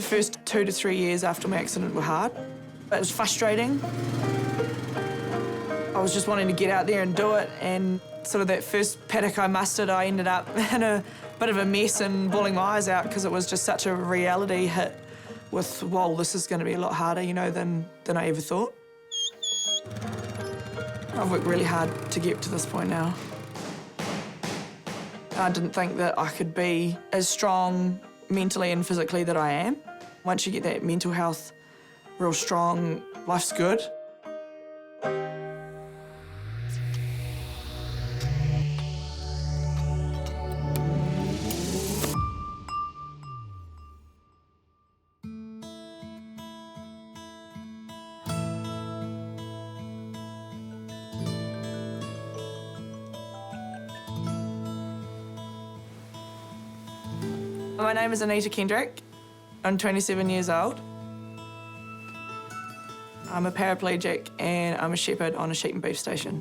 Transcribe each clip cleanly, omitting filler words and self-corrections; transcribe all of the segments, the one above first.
first 2 to 3 years after my accident were hard. It was frustrating. I was just wanting to get out there and do it, and sort of that first paddock I mustered, I ended up in a bit of a mess and bawling my eyes out because it was just such a reality hit with, whoa, this is going to be a lot harder, you know, than I ever thought. I've worked really hard to get to this point now. I didn't think that I could be as strong mentally and physically that I am. Once you get that mental health real strong, life's good. My name is Anita Kendrick. I'm 27 years old. I'm a paraplegic and I'm a shepherd on a sheep and beef station.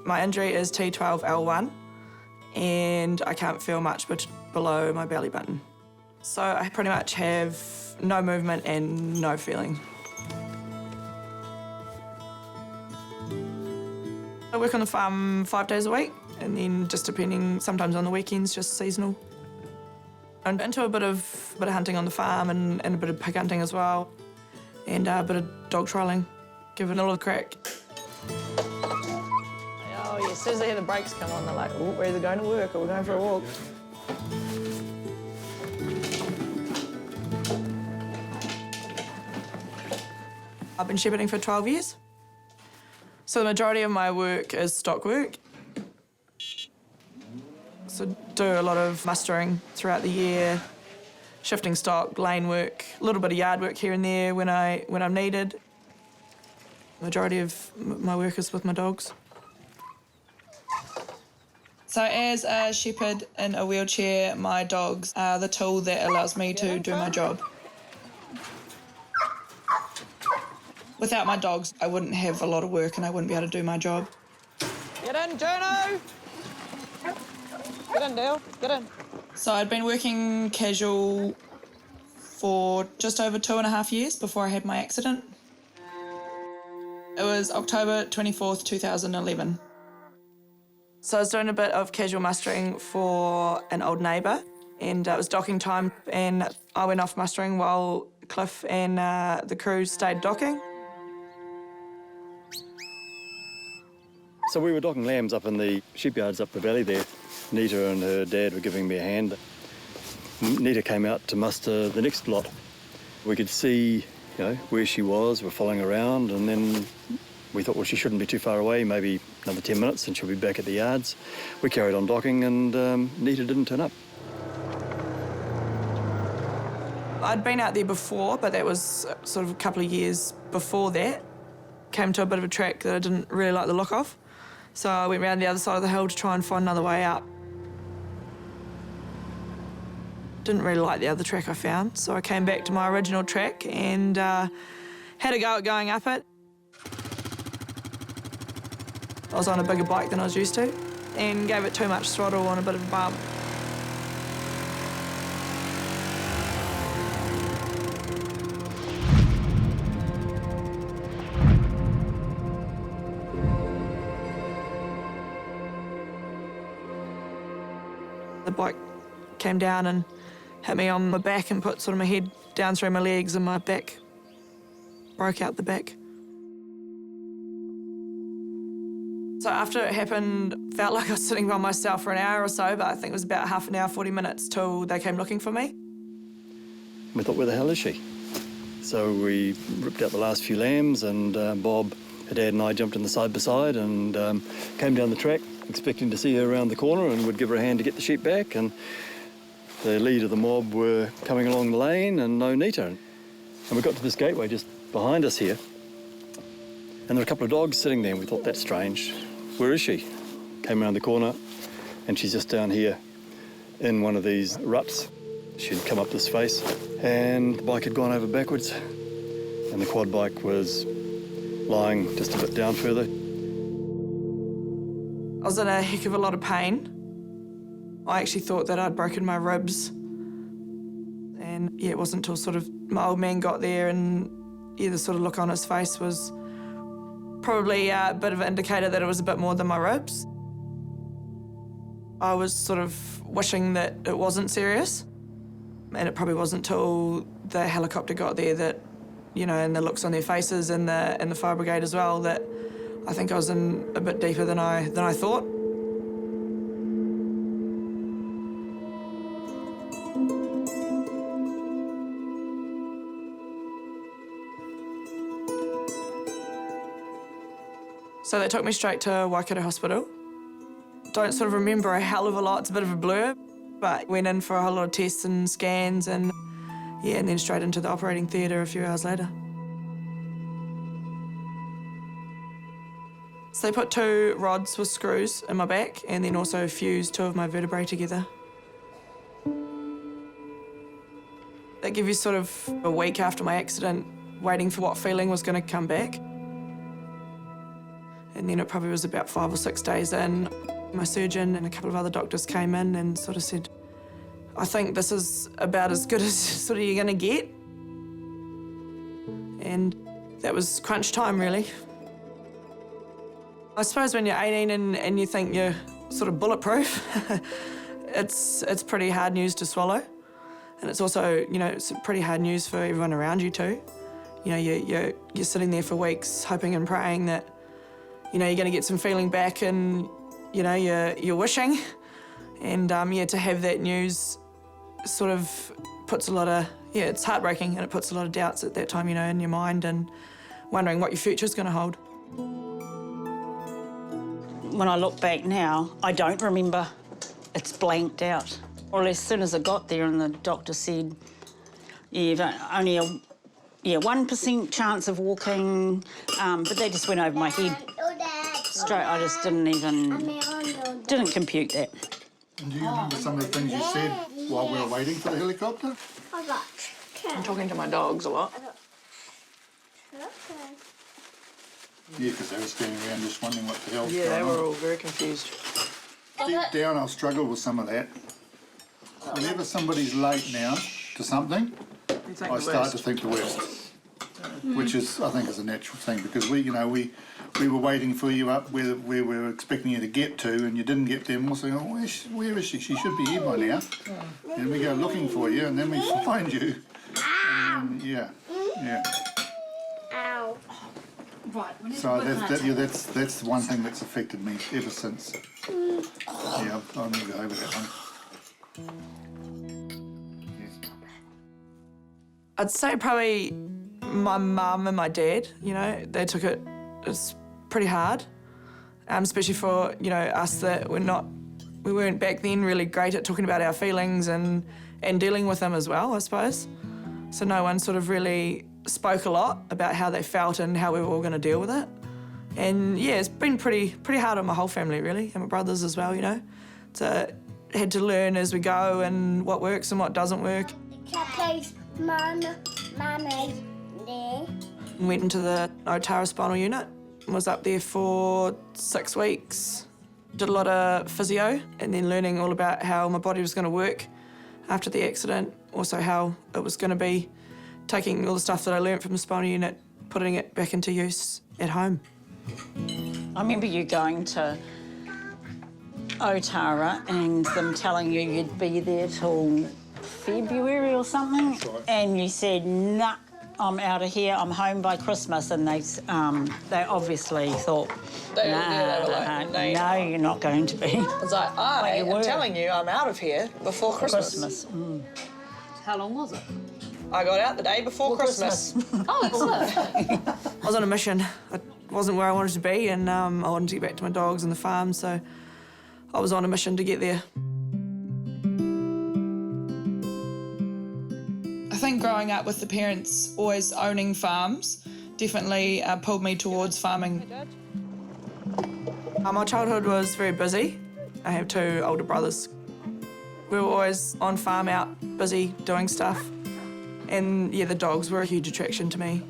My injury is T12L1 and I can't feel much below my belly button. So I pretty much have no movement and no feeling. I work on the farm 5 days a week and then just depending, sometimes on the weekends, just seasonal. I'm into a bit of hunting on the farm and a bit of pig hunting as well, and a bit of dog trialling. Give it a little crack. Oh, yeah, as soon as they hear the brakes come on, they're like, oh, we're either going to work or we're going for a walk. I've been shepherding for 12 years. So the majority of my work is stock work. So do a lot of mustering throughout the year, shifting stock, lane work, a little bit of yard work here and there when I'm needed. The majority of my work is with my dogs. So as a shepherd in a wheelchair, my dogs are the tool that allows me to do my job. Without my dogs, I wouldn't have a lot of work and I wouldn't be able to do my job. Get in, Jono! Get in, Dale, get in. So I'd been working casual for just over 2.5 years before I had my accident. It was October 24th, 2011. So I was doing a bit of casual mustering for an old neighbour, and it was docking time, and I went off mustering while Cliff and the crew stayed docking. So we were docking lambs up in the sheepyards up the valley there. Anita and her dad were giving me a hand. Anita came out to muster the next lot. We could see, you know, where she was. We're following around, and then we thought, well, she shouldn't be too far away, maybe another 10 minutes and she'll be back at the yards. We carried on docking and Anita didn't turn up. I'd been out there before, but that was sort of a couple of years before that. Came to a bit of a track that I didn't really like the look of. So I went round the other side of the hill to try and find another way out. Didn't really like the other track I found, so I came back to my original track and had a go at going up it. I was on a bigger bike than I was used to and gave it too much throttle on a bit of a bump. The bike came down and hit me on my back and put sort of my head down through my legs, and my back broke out the back. So after it happened, felt like I was sitting by myself for an hour or so, but I think it was about half an hour, 40 minutes till they came looking for me. We thought, where the hell is she? So we ripped out the last few lambs, and Bob, her dad and I jumped in the side by side and came down the track, expecting to see her around the corner and would give her a hand to get the sheep back. And the lead of the mob were coming along the lane and no Anita. And we got to this gateway just behind us here, and there were a couple of dogs sitting there, and we thought, that's strange. Where is she? Came around the corner, and she's just down here in one of these ruts. She'd come up this face, and the bike had gone over backwards, and the quad bike was lying just a bit down further. I was in a heck of a lot of pain. I actually thought that I'd broken my ribs, and And yeah, it wasn't until sort of my old man got there and the sort of look on his face was probably a bit of an indicator that it was a bit more than my ribs. I was sort of wishing that it wasn't serious. And it probably wasn't until the helicopter got there that, and the looks on their faces and the fire brigade as well, that I think I was in a bit deeper than I thought. So they took me straight to Waikato Hospital. Don't sort of remember a hell of a lot, it's a bit of a blur, but went in for a whole lot of tests and scans and then straight into the operating theatre a few hours later. So they put 2 rods with screws in my back and then also fused 2 of my vertebrae together. They give you sort of a week after my accident waiting for what feeling was going to come back. And then it probably was about 5 or 6 days in. My surgeon and a couple of other doctors came in and sort of said, I think this is about as good as sort of you're going to get. And that was crunch time, really. I suppose when you're 18 and you think you're sort of bulletproof, it's pretty hard news to swallow. And it's also, it's pretty hard news for everyone around you too. You're sitting there for weeks hoping and praying that you're going to get some feeling back and, you're wishing. And, to have that news sort of puts a lot of, it's heartbreaking and it puts a lot of doubts at that time, in your mind and wondering what your future's going to hold. When I look back now, I don't remember. It's blanked out. Well, as soon as I got there and the doctor said, you've only a 1% chance of walking, but they just went over my head. Straight, I just didn't compute that. And do you remember some of the things you said while we were waiting for the helicopter? I'm talking to my dogs a lot. Yeah, because they were standing around just wondering what the hell's Yeah, going they on. were all very confused. Deep down, I'll struggle with some of that. Whenever somebody's late now to something, I start to think the worst. Which is, I think, is a natural thing because we were waiting for you up where we were expecting you to get to, and you didn't get there. And we're saying, "Oh, where is she? She should be here by now." And we go looking for you, and then we find you. And then, yeah. Ow. Right. So that's the one thing that's affected me ever since. Yeah, I'll never go over that one. I'd say probably my mum and my dad, they took it as pretty hard, especially for, us that we weren't back then really great at talking about our feelings and dealing with them as well, I suppose. So no one sort of really spoke a lot about how they felt and how we were all going to deal with it. And yeah, it's been pretty hard on my whole family really, and my brothers as well, So had to learn as we go and what works and what doesn't work. Please, Mummy, there. Went into the Otara spinal unit, was up there for 6 weeks. Did a lot of physio and then learning all about how my body was going to work after the accident, also how it was going to be taking all the stuff that I learnt from the spinal unit, putting it back into use at home. I remember you going to Otara and them telling you you'd be there till February or something, right. And you said, nah, I'm out of here, I'm home by Christmas, and they obviously thought, They were like, no, you're not going to be. I was like, you were. I'm telling you, I'm out of here before Christmas. How long was it? I got out the day before Christmas. Oh, excellent. I was on a mission. I wasn't where I wanted to be, and I wanted to get back to my dogs and the farm, so I was on a mission to get there. I think growing up with the parents always owning farms definitely pulled me towards farming. My childhood was very busy. I have 2 older brothers. We were always on farm out, busy doing stuff. And yeah, the dogs were a huge attraction to me.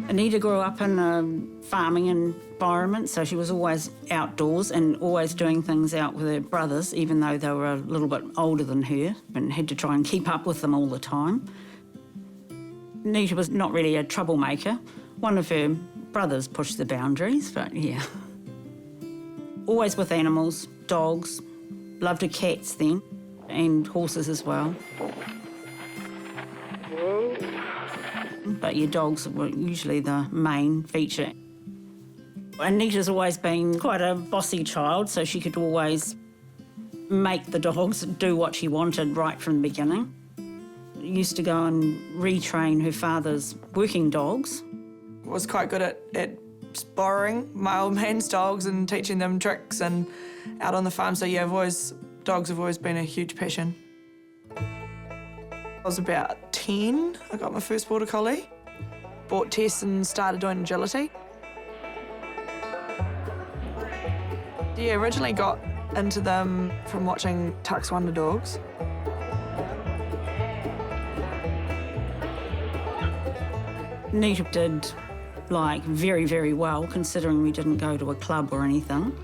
Anita grew up in farming environment, so she was always outdoors and always doing things out with her brothers, even though they were a little bit older than her, and had to try and keep up with them all the time. Anita was not really a troublemaker. One of her brothers pushed the boundaries, but yeah. Always with animals, dogs, loved her cats then, and horses as well. But your dogs were usually the main feature. Anita's always been quite a bossy child, so she could always make the dogs do what she wanted right from the beginning. Used to go and retrain her father's working dogs. Was quite good at borrowing my old man's dogs and teaching them tricks and out on the farm. So yeah, dogs have always been a huge passion. I was about 10, I got my first border collie. Bought Tess and started doing agility. Yeah, originally got into them from watching Tuck's Wonder Dogs. Anita did, like, very, very well, considering we didn't go to a club or anything.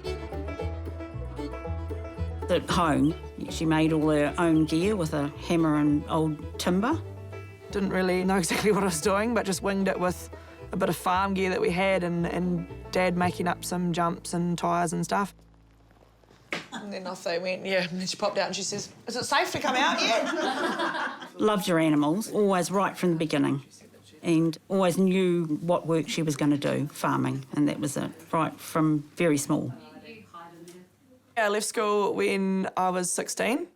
At home, she made all her own gear with a hammer and old timber. Didn't really know exactly what I was doing, but just winged it with a bit of farm gear that we had and Dad making up some jumps and tyres and stuff. And then off they went, yeah. And then she popped out and she says, "Is it safe to come out yet?" Loved her animals, always right from the beginning, and always knew what work she was going to do, farming, and that was it, right from very small. I left school when I was 16,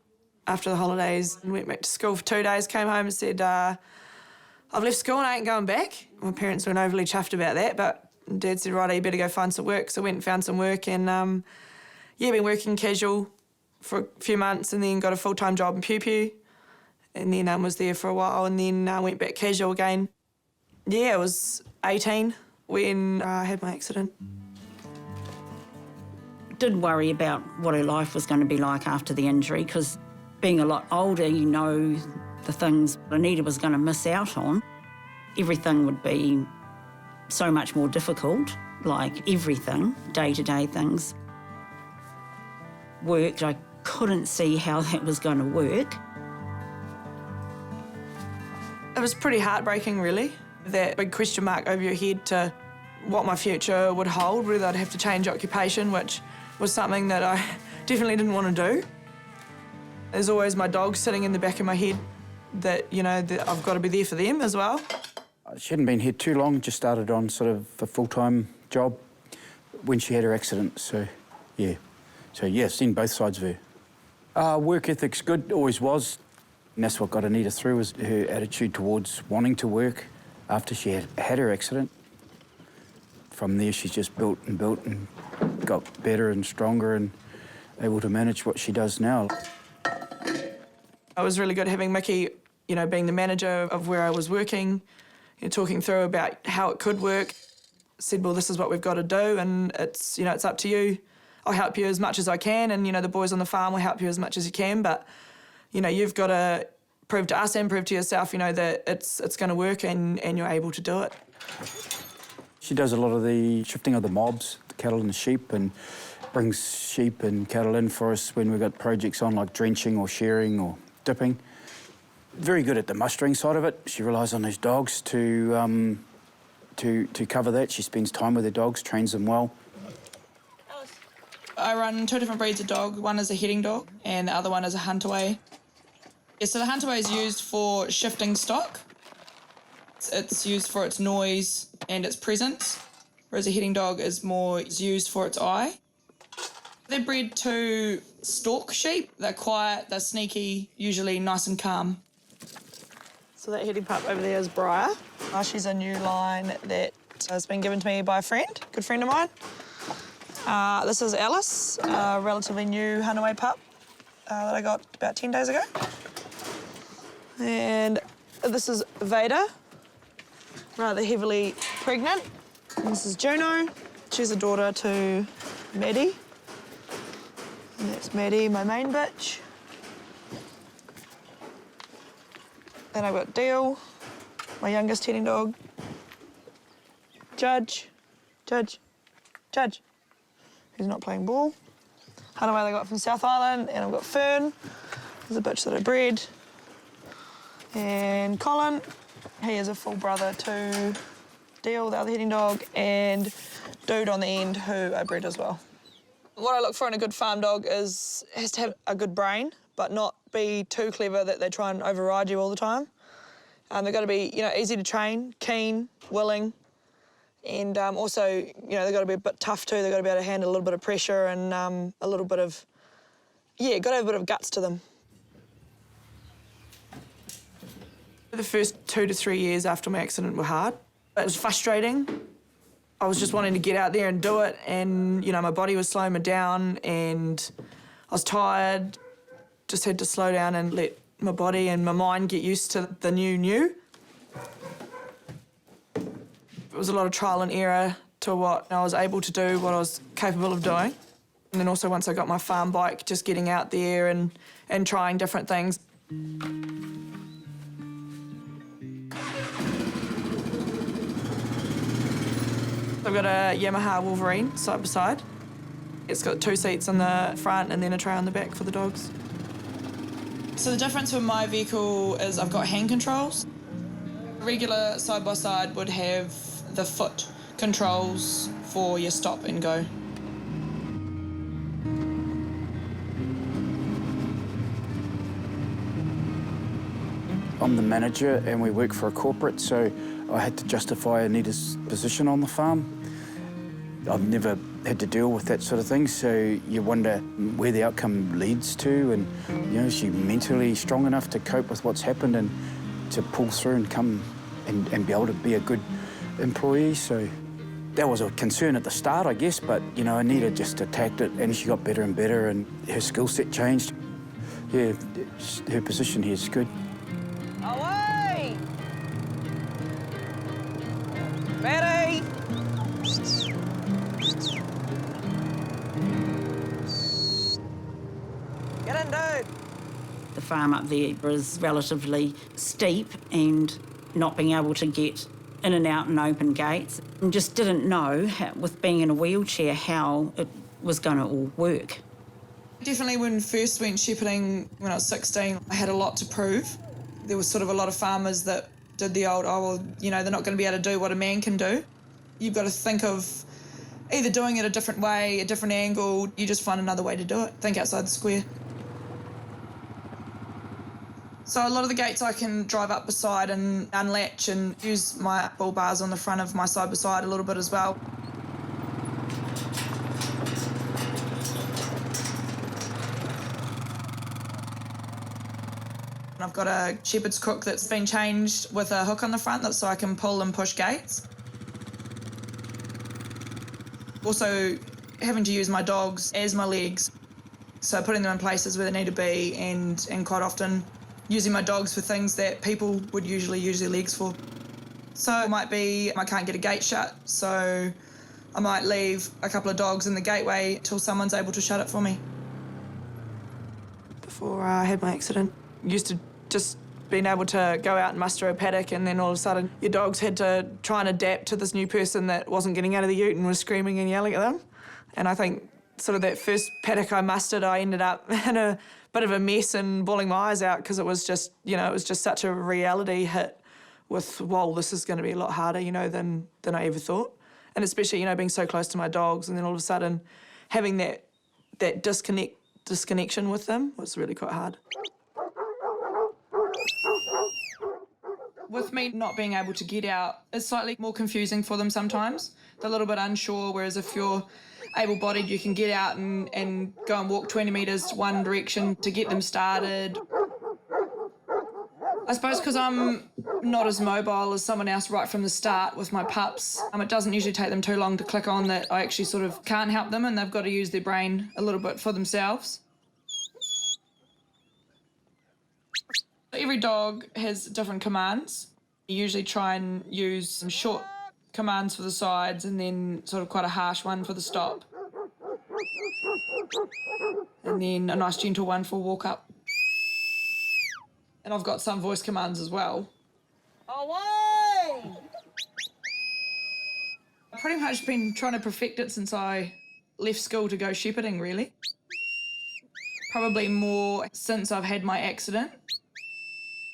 after the holidays, and went back to school for 2 days, came home and said, I've left school and I ain't going back. My parents weren't overly chuffed about that, but Dad said, right, you better go find some work. So I went and found some work and, been working casual for a few months and then got a full-time job in Pew Pew, and then was there for a while and then went back casual again. Yeah, I was 18 when I had my accident. Did worry about what her life was going to be like after the injury, because being a lot older, you know the things Anita was going to miss out on. Everything would be so much more difficult, like everything, day-to-day things. Worked, I couldn't see how that was going to work. It was pretty heartbreaking, really. That big question mark over your head to what my future would hold, whether I'd have to change occupation, which was something that I definitely didn't want to do. There's always my dogs sitting in the back of my head that, you know, that I've got to be there for them as well. She hadn't been here too long, just started on sort of a full-time job when she had her accident, so, yeah. So, yeah, seen both sides of her. Work ethic's good, always was. And that's what got Anita through, was her attitude towards wanting to work after she had her accident. From there, she's just built and got better and stronger and able to manage what she does now. It was really good having Mickey, you know, being the manager of where I was working, you know, talking through about how it could work. Said, well, this is what we've got to do and it's, you know, it's up to you. I'll help you as much as I can and, you know, the boys on the farm will help you as much as you can, but, you know, you've got to prove to us and prove to yourself, you know, that it's going to work and you're able to do it. She does a lot of the shifting of the mobs, the cattle and the sheep, and brings sheep and cattle in for us when we've got projects on, like drenching or shearing or dipping. Very good at the mustering side of it. She relies on those dogs to cover that. She spends time with her dogs, trains them well. I run 2 different breeds of dog. One is a heading dog and the other one is a huntaway. Yeah, so the huntaway is used for shifting stock. It's used for its noise and its presence, whereas a heading dog is used for its eye. They're bred to stalk sheep. They're quiet, they're sneaky, usually nice and calm. So that heading pup over there is Briar. She's a new line that has been given to me by a friend, good friend of mine. This is Alice, a relatively new Huntaway pup that I got about 10 days ago. And this is Veda, rather heavily pregnant. And this is Juno. She's a daughter to Maddie. And that's Maddie, my main bitch. Then I've got Deal, my youngest heading dog. Judge, Judge. Judge. He's not playing ball. Hanaway they got from South Island, and I've got Fern. There's a bitch that I bred. And Colin, he is a full brother to Deal, the other heading dog, and Dude on the end, who I bred as well. What I look for in a good farm dog has to have a good brain, but not be too clever that they try and override you all the time. They've got to be, easy to train, keen, willing, and also, they've got to be a bit tough too. They've got to be able to handle a little bit of pressure and a little bit of, got to have a bit of guts to them. The first 2 to 3 years after my accident were hard. It was frustrating. I was just wanting to get out there and do it, and, my body was slowing me down, and I was tired. Just had to slow down and let my body and my mind get used to the new. It was a lot of trial and error to what I was able to do, what I was capable of doing. And then also once I got my farm bike, just getting out there and trying different things. I've got a Yamaha Wolverine side by side. It's got 2 seats on the front and then a tray on the back for the dogs. So the difference with my vehicle is I've got hand controls. Regular side by side would have the foot controls for your stop and go. I'm the manager and we work for a corporate, so I had to justify Anita's position on the farm. I've never had to deal with that sort of thing, so you wonder where the outcome leads to, and is she mentally strong enough to cope with what's happened and to pull through and come and be able to be a good employee. So that was a concern at the start, I guess, but Anita just attacked it and she got better and better and her skill set changed. Yeah, her position here is good. Away! Ready? Get in, Dude. The farm up there is relatively steep, and not being able to get in and out and open gates, and just didn't know, with being in a wheelchair, how it was going to all work. Definitely when first went shepherding when I was 16, I had a lot to prove. There was sort of a lot of farmers that did the old, they're not going to be able to do what a man can do. You've got to think of either doing it a different way, a different angle, you just find another way to do it. Think outside the square. So a lot of the gates I can drive up beside and unlatch and use my bull bars on the front of my side-by-side a little bit as well. I've got a shepherd's crook that's been changed with a hook on the front so I can pull and push gates. Also having to use my dogs as my legs, so putting them in places where they need to be and quite often using my dogs for things that people would usually use their legs for. So it might be I can't get a gate shut, so I might leave a couple of dogs in the gateway till someone's able to shut it for me. Before I had my accident, used to just being able to go out and muster a paddock, and then all of a sudden your dogs had to try and adapt to this new person that wasn't getting out of the ute and was screaming and yelling at them. And I think sort of that first paddock I mustered, I ended up in a bit of a mess and bawling my eyes out because it was just, it was just such a reality hit with, whoa, this is going to be a lot harder, than I ever thought. And especially, being so close to my dogs, and then all of a sudden having that disconnection with them was really quite hard. With me not being able to get out, it's slightly more confusing for them sometimes. They're a little bit unsure, whereas if you're able-bodied, you can get out and go and walk 20 metres one direction to get them started. I suppose because I'm not as mobile as someone else right from the start with my pups, it doesn't usually take them too long to click on that I actually sort of can't help them and they've got to use their brain a little bit for themselves. Every dog has different commands. You usually try and use some short commands for the sides and then sort of quite a harsh one for the stop. And then a nice gentle one for walk up. And I've got some voice commands as well. Away! pretty much been trying to perfect it since I left school to go shepherding, really. Probably more since I've had my accident.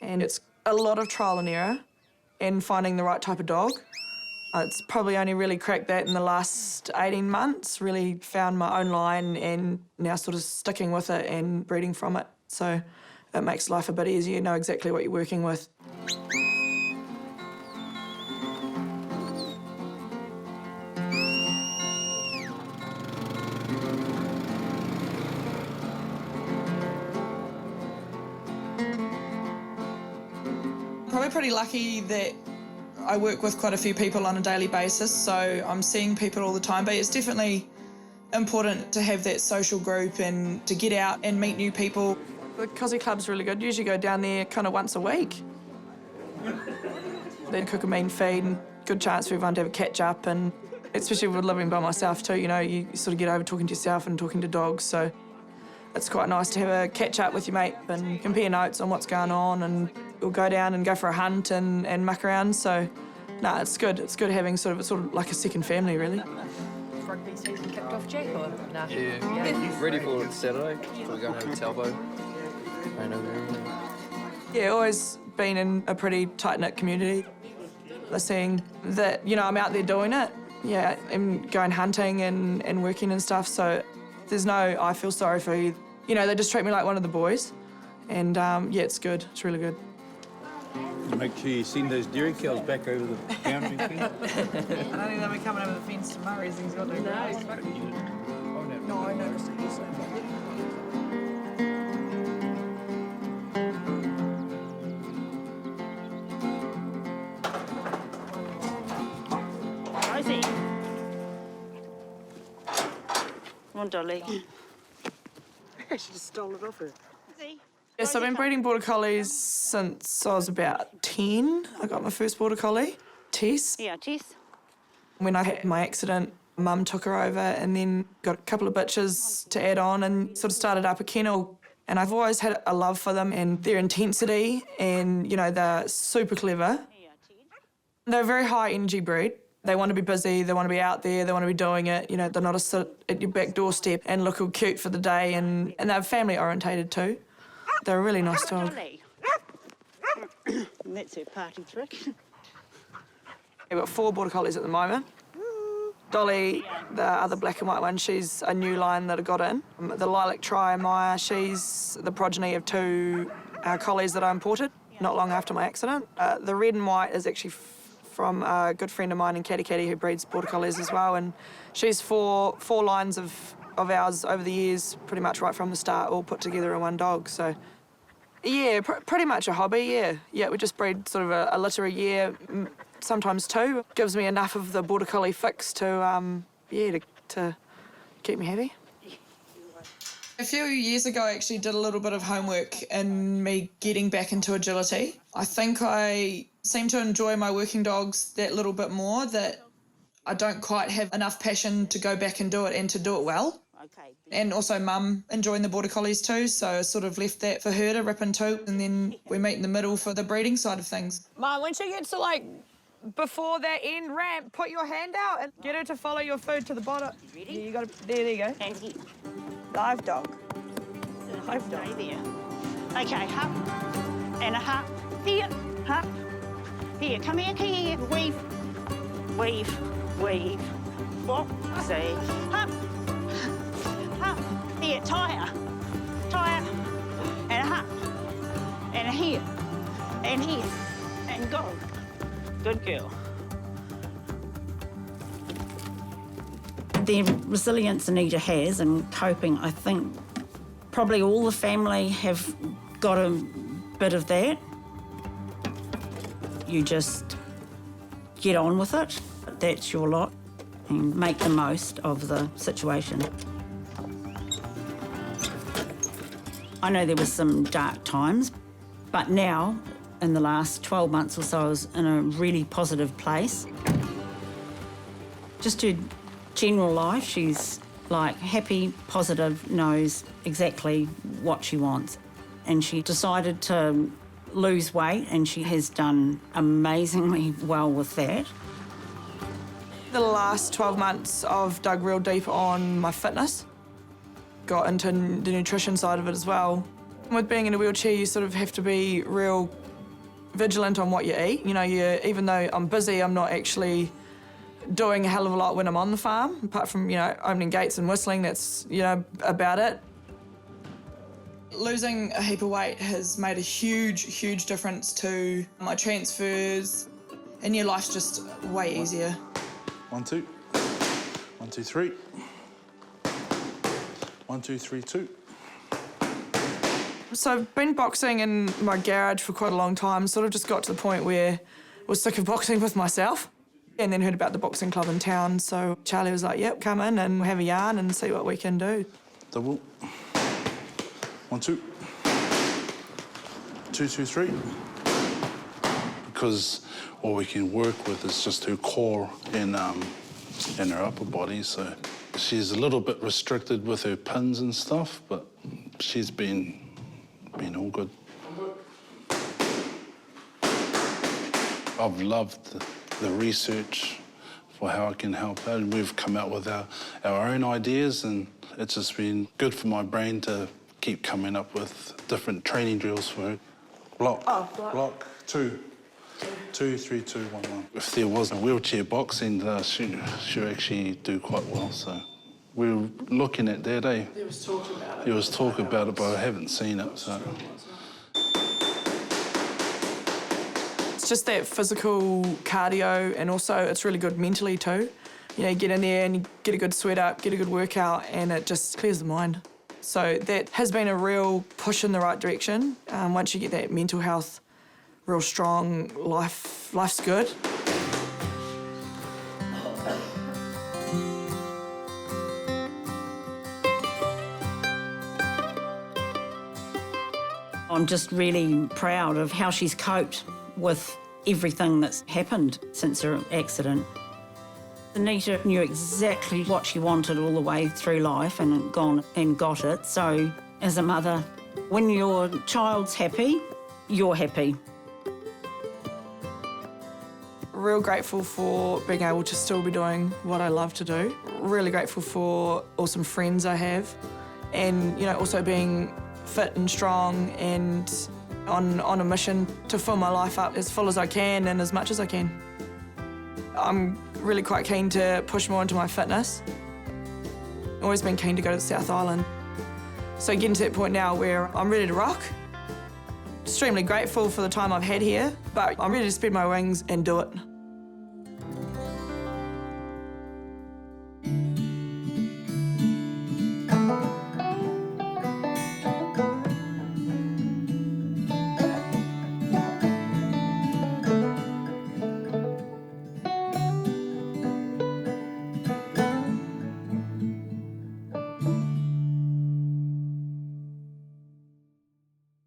And it's a lot of trial and error in finding the right type of dog. It's probably only really cracked that in the last 18 months, really found my own line and now sort of sticking with it and breeding from it. So it makes life a bit easier, you know exactly what you're working with. Probably pretty lucky that I work with quite a few people on a daily basis, so I'm seeing people all the time, but it's definitely important to have that social group and to get out and meet new people. The Cosy Club's really good. Usually go down there kind of once a week. They cook a mean feed and good chance for everyone to have a catch up, and especially with living by myself too, you know, you sort of get over talking to yourself and talking to dogs, so it's quite nice to have a catch up with your mate and compare notes on what's going on, and we'll go down and go for a hunt and muck around, so no, it's good. It's good having sort of like a second family, really. Rugby season kicked off, Jack, or nah? Yeah. Ready for Saturday. So we're going to Talbot. Yeah, always been in a pretty tight-knit community. They're seeing that, you know, I'm out there doing it. Yeah, and going hunting and working and stuff, so there's no I feel sorry for you. You know, they just treat me like one of the boys. And yeah, it's good. It's really good. Make sure you send those dairy cows back over the boundary fence. I don't think they'll be coming over the fence tomorrow. He's got to No, I noticed it yesterday. Rosie. Come on, Dolly. She just stole it off her. Yes, I've been breeding Border Collies since I was about 10. I got my first Border Collie, Tess. Yeah, Tess. When I had my accident, Mum took her over and then got a couple of bitches to add on and sort of started up a kennel. And I've always had a love for them and their intensity, and, you know, they're super clever. They're a very high energy breed. They want to be busy, they want to be out there, they want to be doing it. You know, they're not a sit at your back doorstep and look all cute for the day, and they're family orientated too. They're a really nice dog. And that's her party trick. We've got 4 Border Collies at the moment. Dolly, the other black and white one, she's a new line that I got in. The Lilac Tri-Maya, she's the progeny of 2 collies that I imported not long after my accident. The red and white is actually from a good friend of mine in Katikati who breeds Border Collies as well, and she's 4 lines of ours over the years, pretty much right from the start, all put together in one dog. So, yeah, pretty much a hobby, yeah. Yeah, we just breed sort of a litter a year, sometimes 2. Gives me enough of the Border Collie fix to keep me happy. A few years ago, I actually did a little bit of homework in me getting back into agility. I think I seem to enjoy my working dogs that little bit more, that I don't quite have enough passion to go back and do it and to do it well. Okay. And also Mum enjoying the Border Collies too, so I sort of left that for her to rip into, and then we meet in the middle for the breeding side of things. Mum, when she gets to, like, before that end ramp, put your hand out and get her to follow your food to the bottom. Ready? Yeah, you got to, there you go. And here. Live dog. Live dog. There. Okay, hop. And a hop. Here, hop. Here, come here. Weave. Weave. Weave. Walk. See. Hop. Hop. Here, tire. Tire. And a hop. And a here. And here. And go. Good girl. The resilience Anita has and coping, I think probably all the family have got a bit of that. You just get on with it. That's your lot, and make the most of the situation. I know there was some dark times, but now, in the last 12 months or so, I was in a really positive place. Just her general life, she's like happy, positive, knows exactly what she wants. And she decided to lose weight, and she has done amazingly well with that. The last 12 months I've dug real deep on my fitness. Got into the nutrition side of it as well. With being in a wheelchair, you sort of have to be real vigilant on what you eat. You know, even though I'm busy, I'm not actually doing a hell of a lot when I'm on the farm, apart from, opening gates and whistling, that's, about it. Losing a heap of weight has made a huge, huge difference to my transfers, and your life's just way easier. 1, 2. 1, 2, 3. 1, 2, 3, 2. So I've been boxing in my garage for quite a long time, sort of just got to the point where I was sick of boxing with myself. And then heard about the boxing club in town, so Charlie was like, yep, come in and have a yarn and see what we can do. Double. 1, 2. 2, 2, 3. Because all we can work with is just her core and her upper body, so she's a little bit restricted with her pins and stuff, but she's been all good. I've loved the research for how I can help her. We've come out with our own ideas, and it's just been good for my brain to keep coming up with different training drills for her. Block. Oh, block. 2. 2, 3, 2, 1, 1. If there was a wheelchair boxing, she'll actually do quite well, so we were looking at that, eh? There was talk about it. There was talk about it, but I haven't seen it, so. It's just that physical cardio, and also it's really good mentally too. You get in there and you get a good sweat up, get a good workout, and it just clears the mind. So that has been a real push in the right direction. Once you get that mental health real strong, life's good. I'm just really proud of how she's coped with everything that's happened since her accident. Anita knew exactly what she wanted all the way through life and gone and got it. So as a mother, when your child's happy, you're happy. Real grateful for being able to still be doing what I love to do. Really grateful for awesome friends I have, and also being fit and strong and on a mission to fill my life up as full as I can and as much as I can. I'm really quite keen to push more into my fitness. Always been keen to go to the South Island. So getting to that point now where I'm ready to rock. Extremely grateful for the time I've had here, but I'm ready to spread my wings and do it.